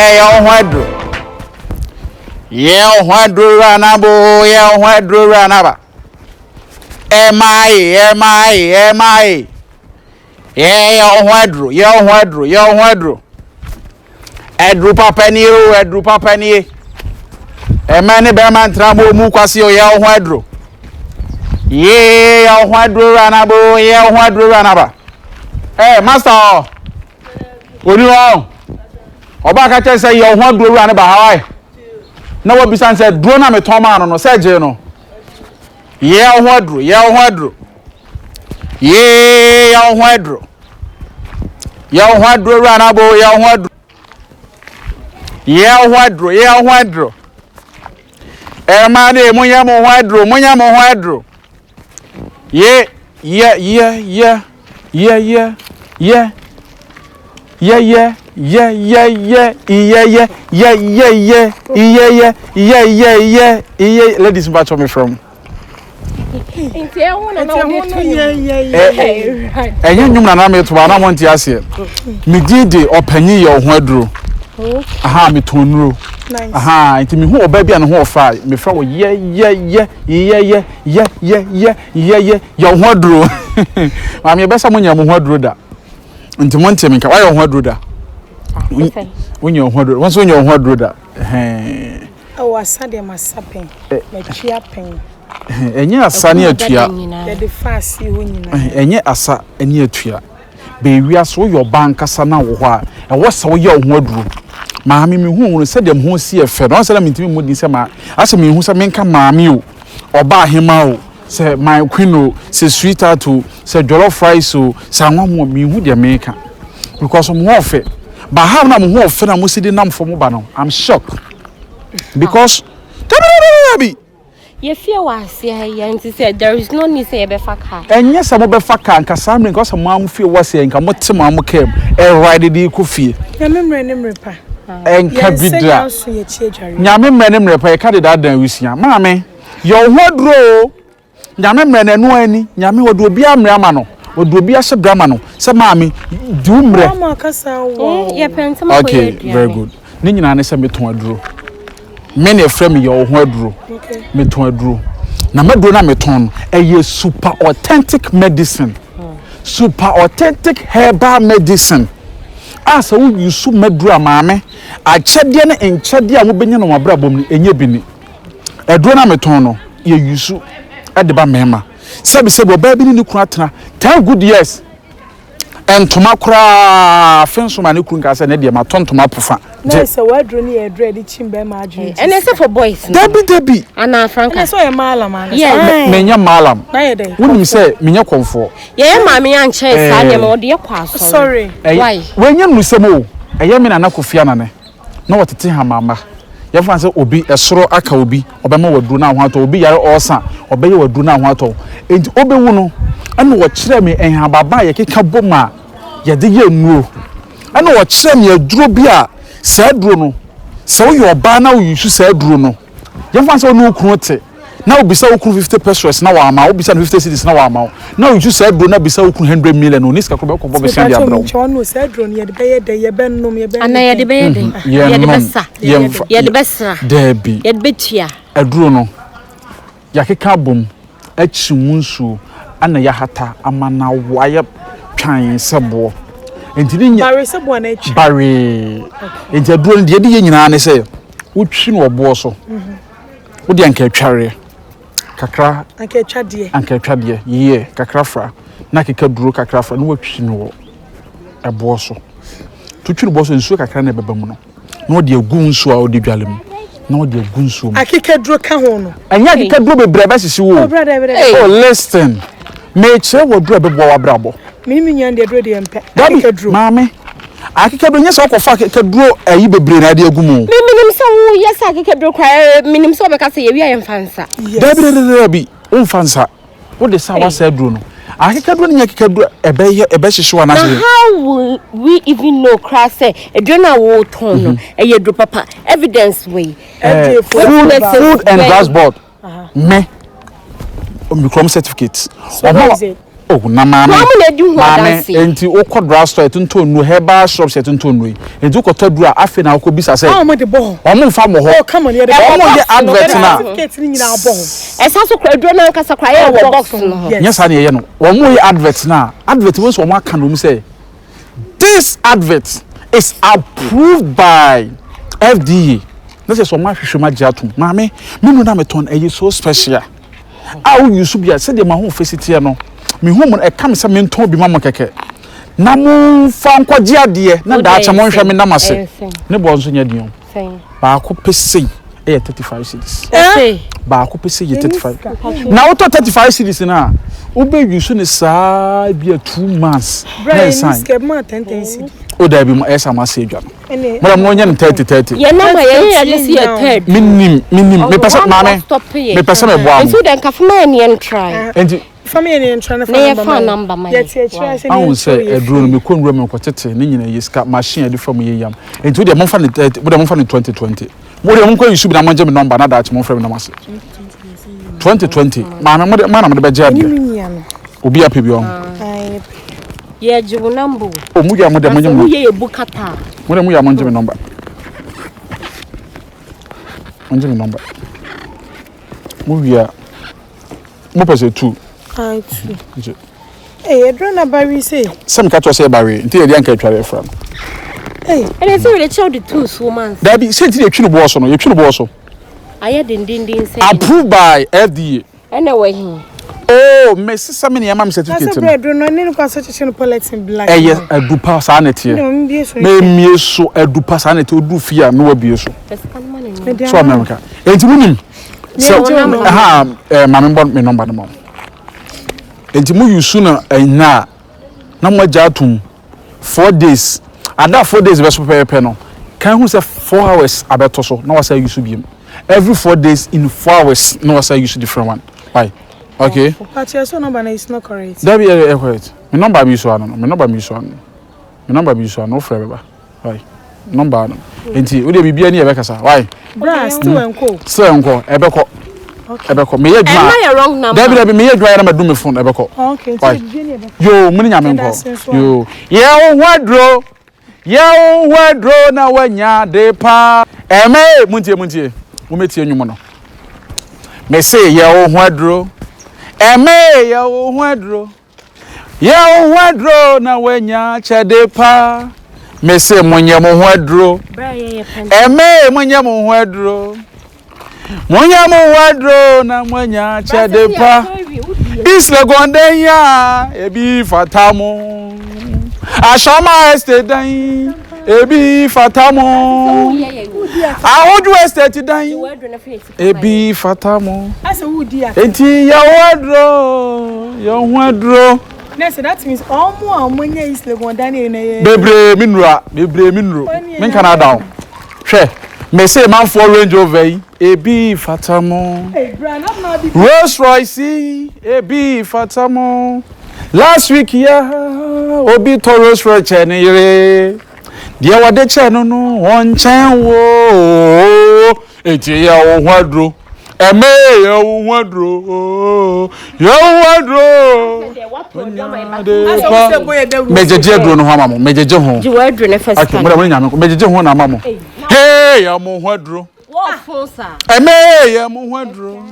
Yeah, Hydro. Yeah, Hydro Ranabo, yeah, Hydro Ranaba. Am I? Yeah, Hydro, yeah, Hydro. Edru papa ni. E mani be man trambo mu kwasi o yeah, Hydro. Yeah, Hydro Ranabo, yeah, Hydro Ranaba. Hey, master. What do you want? Oba ka che say your ho duro ane ba hawai na wo bisan say duro na me ton ma no say je no ye ho duro ye ho duro ana bo ye ho duro e ma de munya mo ho duro ye ladies batch me from enye nyum na me to na monti ase me dide opanyi ye ho aduro aha me tonuro aha nti me hu oba bia ne ho ofa me fra wo ye ho aduro ma me besa munya mo ho aduro da nti monti me ka wa ye ho aduro da Unyo hodro once unyo hodro da o asade masapen me tua pen enye asa ne atua de fasi ho nyina enye asa ene atua be wiaso yo bankasa na wo ho a e wo sa wo ye hodro maame me hu se dem ho si efe no se na mentimi mu di se ma ase me hu se menka maame o oba ahema o se my queen o se sweetheart o se jollof rice o se anwamo me hu de meka because mo ofe but how na mo ho ofe na mo sidi nam fo mo ba no I'm shocked because you feel was and said there is no need say be faka and yes am be faka nka sam because mo am feel was nka mo te mo am kem e ride di ku fie na memre pa enka bidra nyame memre pa e ka de dan wisia maame yo hodro nyame memre no ani nyame wodo obi amre ama no wodo obi ahye brama no se maame du mre mama kasa wo ye pensam okay very good ni nyina ne se meton aduro me ne frame yo ho aduro okay meton aduro na maduro na meton eye super authentic medicine super authentic herbal medicine asa wo yusu maduro maame achede ne enchede a wo benya no wabrabom ni enye bini aduro na meton no ye yusu ade ba mema sebi oba bi ni kunu atena 10 good years entoma kura fenso ma ne kunu ka se ne de ma tontoma pofa na se wadro ni e dre di chimbe ma adwene and it's for boys debi ana franka na so ye malam ana menya malam na ye dey wonim se menya konfo ye maami anche sa ne ma ode ye kwa so sorry why wenya nusem o eye me na kofia na ne na wotete ha mama ye fa se obi esoro aka obi obema waduru na ho ato obi yare osa obeye waduru na ho ato enti obewu no ana wo kire me enha baba ye keka boma ye de ye nuo ana wo kire me aduro bi a sa aduro no se wo yo ba na wo yusu sa aduro no ye fa se wo no kunu te na obisa wo kunu 50 pesos na wa ama obisa no 50 cedis na wa ama na wo yusu sa aduro na bisa wo kunu 100 million no niska ko be ko bo be se dia bro no sa aduro ni ye de be de ye ben nom ye ben ana ye de be de ye de besa ye de besa debi ye de betua aduro no ya keka bom achi munsu ana ya hata amana waye twan sebo entini nya bare sebo na achi bare enti aduro de ye nyina ne se wotwi no obo so wodi anka atware kakra anka atwade ye kakra fra na keka duro kakra fra no watwi no ebo so tutwi no bo so nsuo kakra na beba mu no na odi agu nsuo a odi dwalem na odi agu nsuo akeka duro ka ho no anya akeka duro bebre ba sisi wo oh listen me che wo duro bebo wa brabo minimi nyande duro de empe akeka duro mame akeka duro nya so ko fa akeka duro ayi bebre na de agu mu minim so wo yes akeka duro kwa minim so be ka se ye wi ayemfansa debi umfansa wo de sa wa sa duro no akeka duro nya akeka duro ebe hyehye na se how will we even know class say eduna wo ton no eye duro papa evidence way food and gas board me omicron certificate Oh, na mama. Mama, enti okọ drugstore etunto nu herbal shops etunto nu. Enti okọ duru a afi na okọ bisa say. Oh, mo de bo. Omo fa mo ho. Oh, come on, you dey. Omo ye advert na. Certificate ni nyina bo. Esa so kwa aduro na nkasa kwa ye wo box no. Yes, na ye no. Omo ye advert na. Advert we so omo aka no say. This advert is approved by FDA. This is so much hwehwemagiatum. Mame, me no na meton eye so special. How you should be said my home facility no. Me home e kam se me nton bi mama keke. Na mo fa nkwaje ade na da acha mo hwe me na mase. Ne bo nso nya dion. Ba ko pese e 35 cedis. Ba ko pese e 35. Na auto 35 cedis na ube yusu ne saa bi 2 months. Brian, skip ma 10 cedis. O da bi mo esa ma se adwa no. Mara mo nya 30. Ye na ma ye ya just here third. Minim me pese mame. Me pese me boa. Nso den ka fama ni en try. Enti family ni trying to find number man. Yes, yes. I won't say edru no me konwura me kwotete ni nyina yeska machine ade fam ye yam. Enti wo de mo fa ni 2020. Mo de mo ko issue bi na mo je me number na da mo fra me na mase. 2020. Ma na mo de be je ade. Obi ape bi o. Ye jibu number. O mu ya mo de mo nyem. Mo ye bukata. Mo de mu ya mo je me number. Mo je me number. Mo wi mo pese 2. I too. Eh, edro na bari say. Some catch us say bari. Nti e dey anka tware from. Eh, and it's really child the 2 months. That be say nti e twi no bo so no, e twi no bo so. Aye din say. Approved by FDA. Anyway him. Oh, me sister me na mam certificate. That's bread no ni ko so chichen policy black. Eh yes, edupa sa na tie. Me mie so edupa sa na tie odu fia no wa bie so. So America. Enti munim. So mama mbon me number no mo. Enti mu yusu na na mo ajatum 4 days. Ada 4 days be so pepe no. Kan hu say 4 hours abeto so na wasa yusu biem. Every 4 days in 4 hours na wasa yusu different one. Why? Okay. But your number is not correct. That be correct. My number be so ano. My number be so ano. My number be so ano frɛ beba. Why? Number ano. Enti wo de bibia ni e be kasa. Why? Bra still enko. Still enko e be ko. Okay. E be ko. Me ye dwa. Am I wrong number? That be me ye dwa na ma do me phone e be ko. Okay. Yo, muni nya me nko. Yo. Ye o hwadro. Ye o hwadro na wanya de pa. Eme muntie. Wo metie nwumo no. Me say ye o hwadro. Eme ya uhwadro na wenya chede pa mese munye muhwadro eme munye muhwadro na wenya chede pa isle gondenya ebi fatamu ashama estate dan ebi fatamu ahoju estate dan ebi fatamu asa wudi a enti ya hwadro Ness, that means omo is le gondani na bebre minura men kana down hwe me say man for Range Rover yi ebi fatamu Rolls Royce ebi fatamu last week ya obi to Rolls Royce ni yire dia wade che no won chen wo eti ya hwadro eme ya hwadro mejeje dro no ho amamo mejeje ho Jiwadro ne first okay mo nyame ko mejeje ho na amamo hey ya mo hwadro wo phone sir eme ya mo hwadro